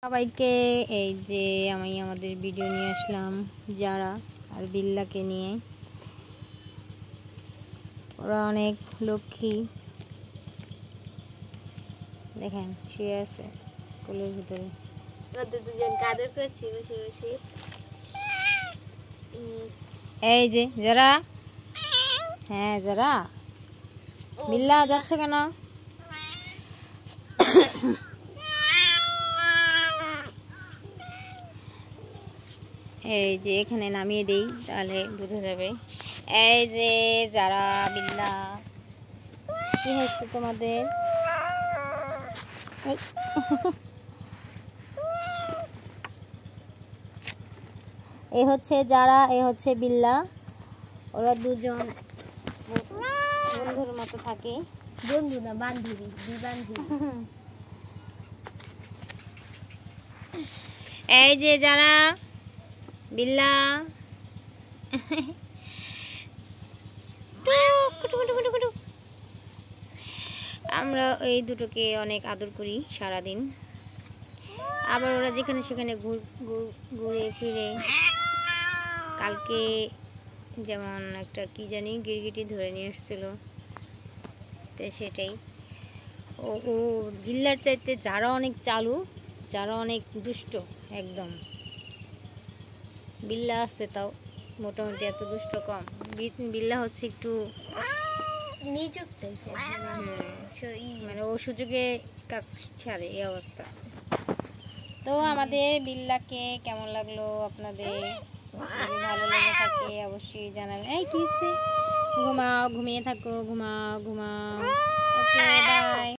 সবাইকে এই যে আমি আমাদের ভিডিও নিয়ে আসলাম যারা আর বিল্লাকে নিয়ে। ওরা অনেক লক্ষ্মী, দেখেন শুয়ে আছে কোলের ভিতরে। ওদের দুজন কাদের করছি বসে বসে। এই যে যারা, হ্যাঁ যারা, বিল্লা যাচ্ছে কেন? এই যে এখানে নামিয়ে দেই তাহলে বোঝা যাবে। এই যে যারা, বিল্লা কি হচ্ছে তোমাদের? এ হচ্ছে যারা, এ হচ্ছে বিল্লা। ওরা দুজন বন্ধুর মতো থাকে। বন্ধু না বান্ধবী, দুই বান্ধবী। এই যে যারা, বিল্লা আমরা এই দুটোকে অনেক আদর করি সারাদিন। আবার ওরা যেখানে সেখানে ঘুরে ফিরে। কালকে যেমন একটা কি জানি গিরগিটি ধরে নিয়ে এসেছিল, তো সেটাই। ও ও বিল্লার চাইতে যারা অনেক চালু, যারা অনেক দুষ্ট একদম। বিল্লা আছে তাও মোটামুটি এত দুষ্ট কম। বিল্লা হচ্ছে একটু নিযুক্ত মানে ও সুযোগে কাজ ছাড়ে, এই অবস্থা। তো আমাদের বিল্লাকে কেমন লাগলো আপনাদের? যদি ভালো লেগে থাকে অবশ্যই জানাবেন। এই কি হচ্ছে? ঘুমাও, ঘুমিয়ে থাকো, ঘুমাও ঘুমাও। Okay bye.